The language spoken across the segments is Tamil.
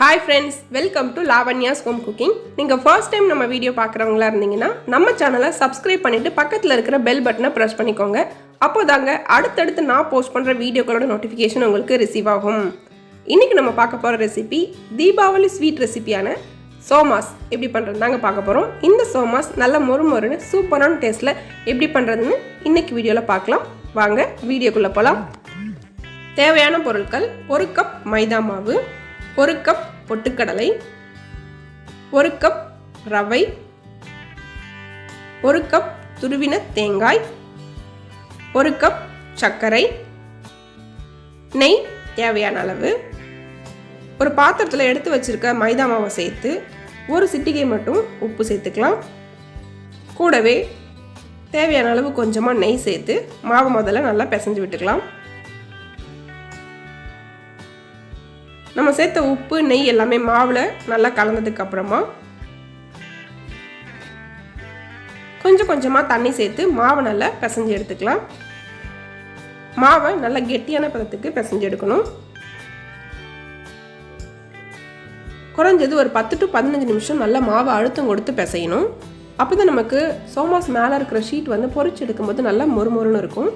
Hi friends, welcome to Lavanya's Home Cooking. நீங்க first time நம்ம வீடியோ பார்க்கறவங்களா இருந்தீங்கன்னா நம்ம சேனலை subscribe பண்ணிட்டு பக்கத்துல இருக்கிற bell பட்டனை press பண்ணிக்கோங்க. அப்போதாங்க அடுத்தடுத்து நான் போஸ்ட் பண்ற வீடியோக்களோட நோட்டிஃபிகேஷன் உங்களுக்கு ரிசீவ் ஆகும். இன்னைக்கு நம்ம பார்க்க போற ரெசிபி தீபாவளி ஸ்வீட் ரெசிபியான சோமாஸ் எப்படி பண்றதுதாங்க பார்க்க போறோம். இந்த சோமாஸ் நல்ல மொறுமொறுன்னு சூப்பரான டேஸ்ட்ல எப்படி பண்றதுன்னு இன்னைக்கு வீடியோல பார்க்கலாம். வாங்க வீடியோக்குள்ள போலாம். தேவையான பொருட்கள்: 1 கப் மைதா மாவு, 1 கப் பொட்டுக்கடலை, 1 கப் ரவை, 1 கப் துருவின தேங்காய், 1 கப் சர்க்கரை, நெய் தேவையான அளவு. ஒரு பாத்திரத்தில் எடுத்து வச்சிருக்க மைதா மாவை சேர்த்து ஒரு சிட்டிகை மட்டும் உப்பு சேர்த்துக்கலாம். கூடவே தேவையான அளவு கொஞ்சமாக நெய் சேர்த்து மாவை முதல்ல நல்லா பிசைஞ்சு விட்டுக்கலாம். நம்ம சேர்த்த உப்பு நெய் எல்லாமே மாவில் நல்லா கலந்ததுக்கு அப்புறமா கொஞ்சம் கொஞ்சமாக தண்ணி சேர்த்து மாவை நல்லா பிசைஞ்சு எடுத்துக்கலாம். மாவை நல்லா கெட்டியான பதத்துக்கு பிசைஞ்சு எடுக்கணும். குறைஞ்சது ஒரு 10 to 15 நிமிஷம் நல்லா மாவை அழுத்தம் கொடுத்து பிசையணும். அப்போ தான் நமக்கு சோமாஸ் மேலே இருக்கிற ஷீட் வந்து பொரிச்சு எடுக்கும்போது நல்லா மொறுமொறுன்னு இருக்கும்.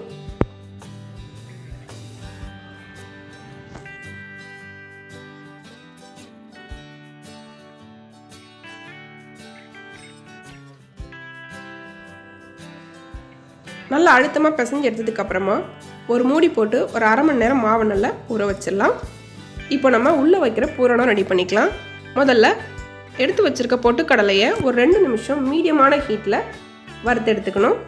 நல்லா அழுத்தமாக பிசைஞ்சு எடுத்ததுக்கு அப்புறமா ஒரு மூடி போட்டு ஒரு அரை மணி நேரம் மாவை நல்லா ஊற வச்சிடலாம். இப்போ நம்ம உள்ளே வைக்கிற பூரணம் ரெடி பண்ணிக்கலாம். முதல்ல எடுத்து வச்சிருக்க பொட்டுக்கடலையை ஒரு 2 நிமிஷம் மீடியமான ஹீட்டில் வறுத்து எடுத்துக்கணும்.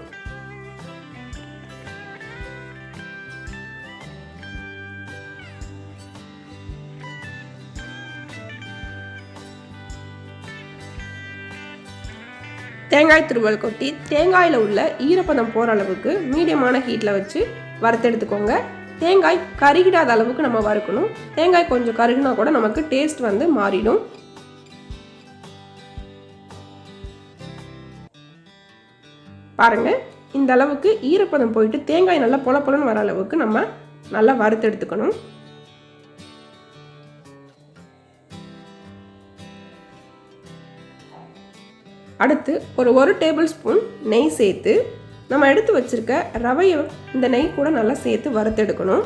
தேங்காய் துருவல் கொட்டி தேங்காயில் உள்ள ஈரப்பதம் போகிற அளவுக்கு மீடியமான ஹீட்டில் வச்சு வறுத்து எடுத்துக்கோங்க. தேங்காய் கருகிடாத அளவுக்கு நம்ம வறுக்கணும். தேங்காய் கொஞ்சம் கருகினா கூட நமக்கு டேஸ்ட் வந்து மாறிடும். பாருங்க, இந்த அளவுக்கு ஈரப்பதம் போயிட்டு தேங்காய் நல்லா பொல பொலன்னு வர அளவுக்கு நம்ம நல்லா வறுத்து எடுத்துக்கணும். அடுத்து ஒரு 1 டேபிள் ஸ்பூன் நெய் சேர்த்து நம்ம எடுத்து வச்சிருக்க ரவையை இந்த நெய் கூட நல்லா சேர்த்து வறுத்தெடுக்கணும்.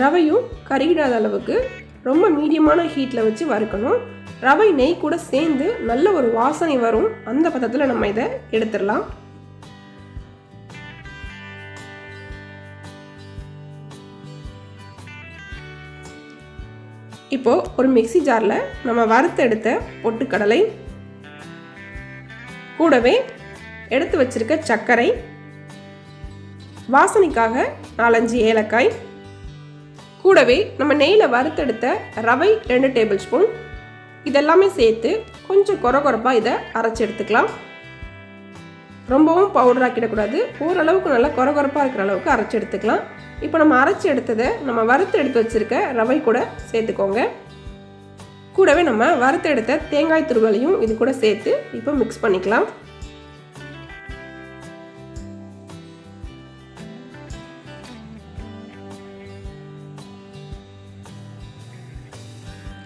ரவையும் கருகிடாத அளவுக்கு ரொம்ப மீடியமான ஹீட்டில் வச்சு வறுக்கணும். ரவை நெய் கூட சேர்ந்து நல்ல ஒரு வாசனை வரும். அந்த பதத்தில் நம்ம இதை எடுத்துடலாம். இப்போ ஒரு மிக்ஸி ஜாரில் நம்ம வறுத்து எடுத்த பொட்டுக்கடலை, கூடவே எடுத்து வச்சிருக்க சர்க்கரை, வாசனைக்காக 4-5 ஏலக்காய், கூடவே நம்ம நெய்யில் வறுத்தெடுத்த ரவை 2 டேபிள் ஸ்பூன், இதெல்லாமே சேர்த்து கொஞ்சம் கொரகொரப்பாக இதை அரைச்சி எடுத்துக்கலாம். ரொம்பவும் பவுடர் ஆக்கிடக்கூடாது. ஓரளவுக்கு நல்லா கொரகொரப்பாக இருக்கிற அளவுக்கு அரைச்சி எடுத்துக்கலாம். இப்போ நம்ம அரைச்சி எடுத்ததை நம்ம வறுத்து எடுத்து வச்சுருக்க ரவை கூட சேர்த்துக்கோங்க. கூடவே நம்ம வறுத்து எடுத்த தேங்காய் துருவலையும் இது கூட சேர்த்து இப்போ மிக்ஸ் பண்ணிக்கலாம்.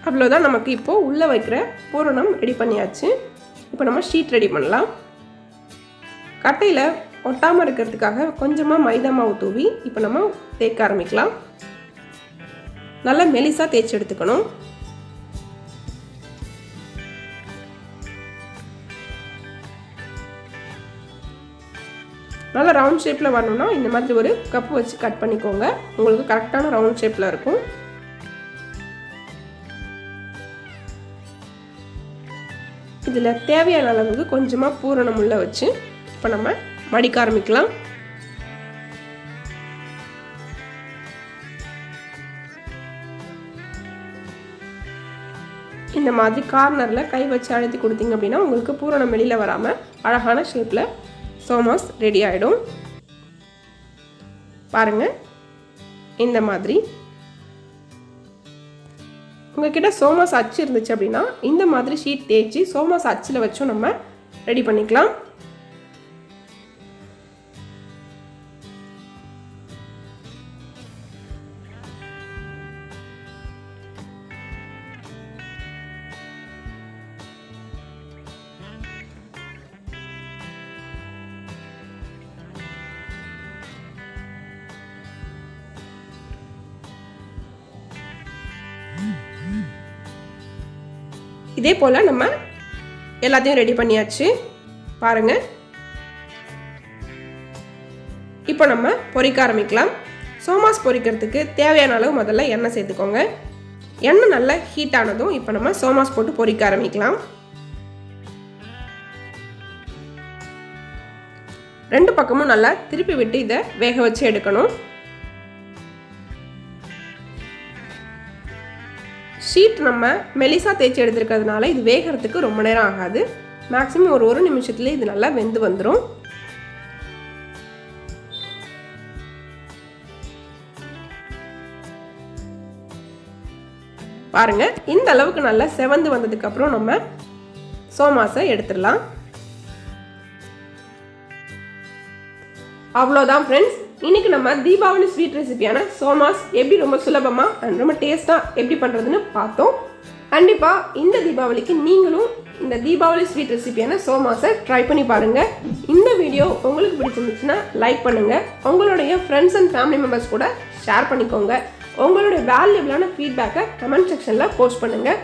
அவ்வளோதான், நமக்கு இப்போது உள்ளே வைக்கிற பூரணம் ரெடி பண்ணியாச்சு. இப்போ நம்ம ஷீட் ரெடி பண்ணலாம். கட்டையில் ஒட்டாமல் இருக்கிறதுக்காக கொஞ்சமாக மைதா மாவு தூவி இப்போ நம்ம தேய்க்க ஆரம்பிக்கலாம். நல்லா மெலிசாக தேய்ச்சி எடுத்துக்கணும். நல்லா ரவுண்ட் ஷேப்பில் வரணும்னா இந்த மாதிரி ஒரு கப்பு வச்சு கட் பண்ணிக்கோங்க. உங்களுக்கு கரெக்டான ரவுண்ட் ஷேப்பில் இருக்கும். இதில் தேவையான அளவுக்கு கொஞ்சமாக பூரணம் உள்ள வச்சு இப்போ நம்ம மடிக்க ஆரம்பிக்கலாம். இந்த மாதிரி கார்னரில் கை வச்சு அழுத்தி கொடுத்தீங்க அப்படின்னா உங்களுக்கு பூரணம் வெளியில் வராமல் அழகான ஷேப்பில் சோமாஸ் ரெடி ஆகிடும். பாருங்கள், இந்த மாதிரி உங்ககிட்ட சோமாஸ் அச்சு இருந்துச்சு அப்படின்னா இந்த மாதிரி ஷீட் தேய்ச்சி சோமாஸ் அச்சில் வச்சும் நம்ம ரெடி பண்ணிக்கலாம். இதே போல் நம்ம எல்லாத்தையும் ரெடி பண்ணியாச்சு பாருங்கள். இப்போ நம்ம பொரிக்க ஆரம்பிக்கலாம். சோமாஸ் பொரிக்கிறதுக்கு தேவையான அளவு முதல்ல எண்ணெய் சேர்த்துக்கோங்க. எண்ணெய் நல்லா ஹீட் ஆனதும் இப்போ நம்ம சோமாஸ் போட்டு பொரிக்க ஆரம்பிக்கலாம். 2 பக்கமும் நல்லா திருப்பி விட்டு இதை வேக வச்சு எடுக்கணும். ஷீட் நம்ம மெலிசா தேய்ச்சி எடுத்துருக்கிறதுனால இது வேகிறதுக்கு ரொம்ப நேரம் ஆகாது. மேக்ஸிமம் ஒரு நிமிஷத்துலேயே இது நல்லா வெந்து வந்துடும். பாருங்க, இந்த அளவுக்கு நல்லா செவந்து வந்ததுக்கப்புறம் நம்ம சோமாஸை எடுத்துடலாம். அவ்வளோதான் ஃப்ரெண்ட்ஸ், இன்னைக்கு நம்ம தீபாவளி ஸ்வீட் ரெசிபியான சோமாஸ் எப்படி ரொம்ப சுலபமாக அண்ட் ரொம்ப டேஸ்ட்டாக எப்படி பண்ணுறதுன்னு பார்த்தோம். கண்டிப்பாக இந்த தீபாவளிக்கு நீங்களும் இந்த தீபாவளி ஸ்வீட் ரெசிபியான சோமாஸை ட்ரை பண்ணி பாருங்கள். இந்த வீடியோ உங்களுக்கு பிடிச்சிருந்துச்சுன்னா லைக் பண்ணுங்கள். உங்களுடைய ஃப்ரெண்ட்ஸ் அண்ட் ஃபேமிலி மெம்பர்ஸ் கூட ஷேர் பண்ணிக்கோங்க. உங்களுடைய வேல்யூபிளான ஃபீட்பேக்கை கமெண்ட் செக்ஷனில் போஸ்ட் பண்ணுங்கள்.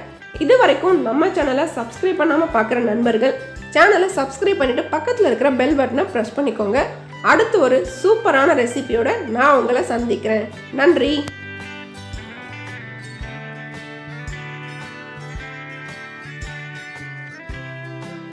இது வரைக்கும் நம்ம சேனலை சப்ஸ்கிரைப் பண்ணாமல் பார்க்குற நண்பர்கள் சேனலை சப்ஸ்கிரைப் பண்ணிவிட்டு பக்கத்தில் இருக்கிற பெல் பட்டனை ப்ரெஸ் பண்ணிக்கோங்க. அடுத்து ஒரு சூப்பரான ரெசிபியோட நான் உங்களை சந்திக்கிறேன். நன்றி.